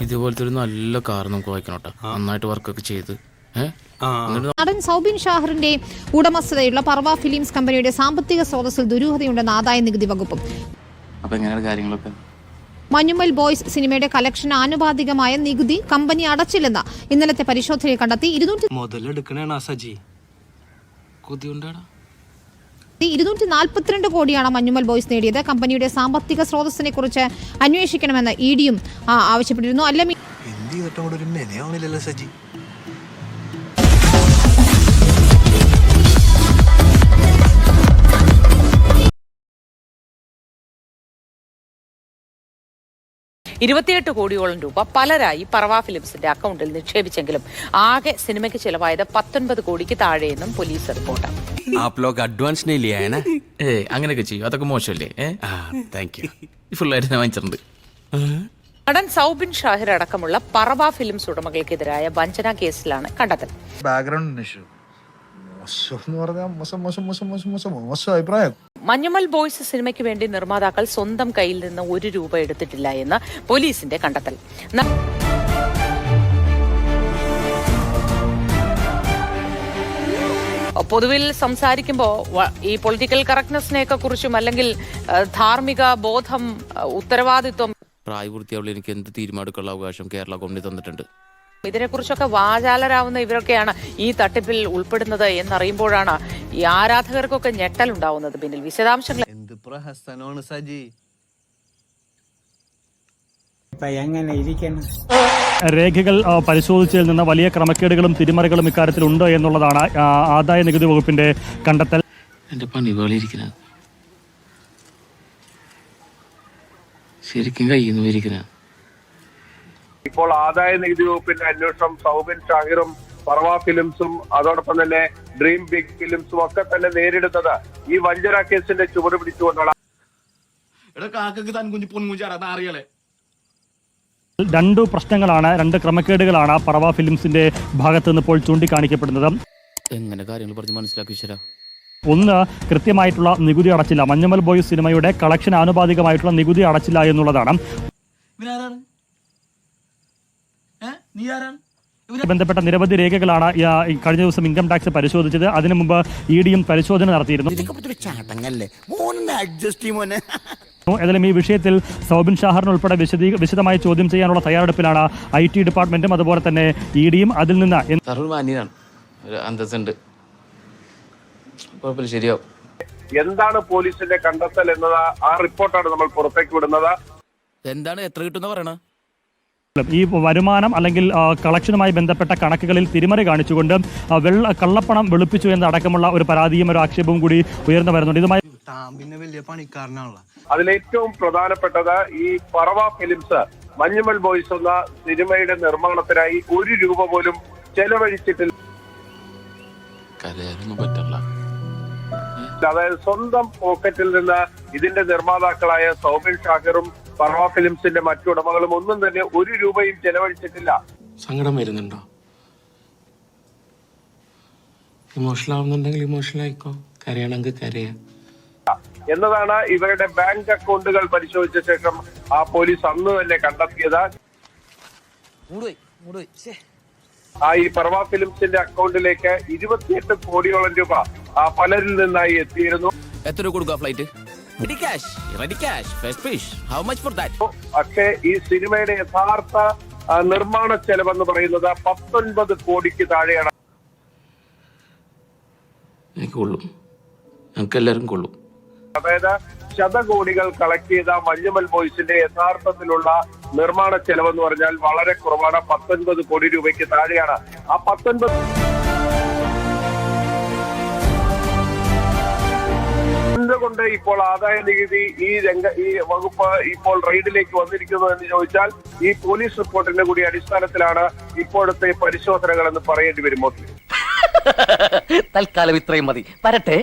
ഇതുപോലത്തെ ഒരു നല്ല കാർ നമുക്ക് വായിക്കണം കേട്ടോ, നന്നായിട്ട് വർക്കൊക്കെ ചെയ്ത്. നടൻ സൗബിൻ ഷാഹിറിന്റെ ഉടമസ്ഥതയുള്ള പർവ ഫിലിംസ് കമ്പനിയുടെ സാമ്പത്തിക സ്രോതസ്സിൽ ദുരൂഹതയുണ്ടെന്ന് ആദായ നികുതി വകുപ്പും. മഞ്ഞുമൽ ബോയ്സ് സിനിമയുടെ കളക്ഷന് ആനുപാതികമായ നികുതി കമ്പനി അടച്ചില്ലെന്ന് ഇന്നലത്തെ പരിശോധനയിൽ കണ്ടെത്തി. 242 കോടിയാണ് മഞ്ഞുമൽ ബോയ്സ് നേടിയത്. കമ്പനിയുടെ സാമ്പത്തിക സ്രോതസ്സിനെ കുറിച്ച് അന്വേഷിക്കണമെന്ന് ഇഡിയും ആവശ്യപ്പെട്ടിരുന്നു. ₹28 കോടിയോളം പലരായി പർവ ഫിലിംസിന്റെ അക്കൗണ്ടിൽ നിക്ഷേപിച്ചെങ്കിലും ആകെ സിനിമയ്ക്ക് ചെലവായത് 19 കോടിക്ക് താഴെയെന്നും പോലീസ് റിപ്പോർട്ട്. അങ്ങനെയൊക്കെ ചെയ്യും, അതൊക്കെ മോശമല്ലേ? ഫുള്ളായിട്ട് ഞാൻ വാങ്ങിച്ചിട്ടുണ്ട്. നടൻ സൗബിൻ ഷാഹിർ അടക്കമുള്ള പർവ ഫിലിംസ് ഉടമകൾക്കെതിരായ വഞ്ചന കേസിലാണ് കണ്ടെത്തൽ. മഞ്ഞുമൽ ബോയ്സ് സിനിമയ്ക്ക് വേണ്ടി നിർമ്മാതാക്കൾ സ്വന്തം കയ്യിൽ നിന്ന് ₹1 എടുത്തിട്ടില്ല എന്ന് പോലീസിന്റെ കണ്ടെത്തൽ. പൊതുവിൽ സംസാരിക്കുമ്പോൾ ഈ പൊളിറ്റിക്കൽ കറക്റ്റ്നെസ്സിനെയൊക്കെ കുറിച്ചും അല്ലെങ്കിൽ ധാർമ്മിക ബോധം, ഉത്തരവാദിത്വം, പ്രായപൂർത്തിയാവുള്ള എനിക്ക് എന്ത് തീരുമാനമെടുക്കാനുള്ള അവകാശം കേരള ഗവൺമെന്റ് തന്നിട്ടുണ്ട്. ഇതിനെക്കുറിച്ചൊക്കെ വാചാലരാവുന്ന ഇവരൊക്കെയാണ് ഈ തട്ടിപ്പിൽ ഉൾപ്പെടുന്നത് എന്നറിയുമ്പോഴാണ് ഈ ആരാധകർക്കൊക്കെ ഞെട്ടലുണ്ടാവുന്നത്. പിന്നിൽ വിശദാംശങ്ങൾ രേഖകൾ പരിശോധിച്ചതിൽ നിന്ന് വലിയ ക്രമക്കേടുകളും തിരിമറികളും ഇക്കാര്യത്തിൽ ഉണ്ട് എന്നുള്ളതാണ് ആദായ നികുതി വകുപ്പിന്റെ കണ്ടെത്തൽ. എന്റെ പണി വേളിയിരിക്കുന്ന ശരിക്കും കയ്യിൽ നിന്ന്. ഇപ്പോൾ ആദായ നികുതി വകുപ്പിന്റെ അന്വേഷണം സൗബിൻ ഷാഹിറും പർവ ഫിലിംസും അതോടൊപ്പം തന്നെ ഡ്രീം ബിഗ് ഫിലിംസും ഒക്കെ തന്നെ നേരിടുന്നത് ഈ വഞ്ചന കേസിന്റെ ചുവട് പിടിച്ചുകൊണ്ടാണ്. രണ്ട് പ്രശ്നങ്ങളാണ്, രണ്ട് ക്രമക്കേടുകളാണ് പർവ ഫിലിംസിന്റെ ഭാഗത്ത് നിന്ന് ഇപ്പോൾ ചൂണ്ടിക്കാണിക്കപ്പെടുന്നത്. എങ്ങനെ കാര്യങ്ങൾ പറഞ്ഞ് മനസ്സിലാക്കി ശരാ? ഒന്ന്, കൃത്യമായിട്ടുള്ള നികുതി അടച്ചില്ല. മഞ്ഞുമൽ ബോയ്സ് സിനിമയുടെ കളക്ഷൻ ആനുപാതികമായിട്ടുള്ള നികുതി അടച്ചില്ല എന്നുള്ളതാണ്. ബന്ധപ്പെട്ട നിരവധി രേഖകളാണ് കഴിഞ്ഞ ദിവസം ഇൻകം ടാക്സ് പരിശോധിച്ചത്. അതിനു മുമ്പ് ഇഡിയും പരിശോധന നടത്തിയിരുന്നു. ഏതായാലും ഈ വിഷയത്തിൽ സൗബിൻ ഷാഹിറിന് ഉൾപ്പെടെ വിശദമായി ചോദ്യം ചെയ്യാനുള്ള തയ്യാറെടുപ്പിലാണ് IT ഡിപ്പാർട്ട്മെന്റും അതുപോലെ തന്നെ ഇഡിയും. അതിൽ നിന്ന് എന്താണ് പോലീസിന്റെ കണ്ടെത്തൽ എന്നത് ആ റിപ്പോർട്ടാണ് നമ്മൾ പുറത്തേക്ക് വിടുന്നത്. എന്താണ് എത്ര കിട്ടുന്ന പറയണ? ഈ വരുമാനം അല്ലെങ്കിൽ കളക്ഷനുമായി ബന്ധപ്പെട്ട കണക്കുകളിൽ തിരിമറി കാണിച്ചുകൊണ്ട് കള്ളപ്പണം വെളുപ്പിച്ചു എന്നടക്കമുള്ള ഒരു പരാതിയും ഒരു ആക്ഷേപവും കൂടി ഉയർന്നു വരുന്നുണ്ട്. ഇതുമായി അതിലേറ്റവും പ്രധാനപ്പെട്ടത് ഈ പർവ ഫിലിംസ് മഞ്ഞുമൽ ബോയ്സ് എന്ന സിനിമയുടെ നിർമ്മാണത്തിനായി ₹1 പോലും ചെലവഴിച്ചിട്ടില്ല. അതായത് സ്വന്തം പോക്കറ്റിൽ നിന്ന് ഇതിന്റെ നിർമ്മാതാക്കളായ സൗബിൻ ഷാഹിറും പർവ ഫിലിംസിന്റെ മറ്റുടമകളും ഒന്നും തന്നെ ₹1 ചെലവഴിച്ചിട്ടില്ല. സങ്കടം വരുന്നുണ്ടോ? ഇമോഷണൽ ആവുന്നുണ്ടെങ്കിൽ ഇമോഷണൽ ആയിക്കോ, കരയണമെങ്കിൽ കരയാ എന്നതാണ് ഇവരുടെ ബാങ്ക് അക്കൗണ്ടുകൾ പരിശോധിച്ച ശേഷം ആ പോലീസ് അന്ന് തന്നെ കണ്ടെത്തിയത്. ഈ പർവ ഫിലിംസിന്റെ അക്കൗണ്ടിലേക്ക് 28 കോടിയോളം രൂപ പലരിൽ നിന്നായി എത്തിയിരുന്നു. എത്ര കൊടുക്കുക ഫ്ലൈറ്റ്? പക്ഷേ ഈ സിനിമയുടെ യഥാർത്ഥ നിർമ്മാണ ചെലവെന്ന് പറയുന്നത് 19 കോടിക്ക് താഴെയാണ്. അതായത് ശതകോടികൾ കളക്ട് ചെയ്ത മഞ്ഞുമൽ ബോയ്സിന്റെ യഥാർത്ഥത്തിലുള്ള നിർമ്മാണ ചെലവെന്ന് പറഞ്ഞാൽ വളരെ കുറവാണ്. 19 കോടി രൂപയ്ക്ക് താഴെയാണ്. ആ 19 എന്തുകൊണ്ട് ഇപ്പോൾ ആദായ നികുതി ഈ വകുപ്പ് ഇപ്പോൾ റെയ്ഡിലേക്ക് വന്നിരിക്കുന്നു എന്ന് ചോദിച്ചാൽ ഈ പോലീസ് റിപ്പോർട്ടിന്റെ കൂടി അടിസ്ഥാനത്തിലാണ് ഇപ്പോഴത്തെ പരിശോധനകൾ എന്ന് പറയേണ്ടി വരും. തൽക്കാലം ഇത്രയും മതി. വരട്ടെ.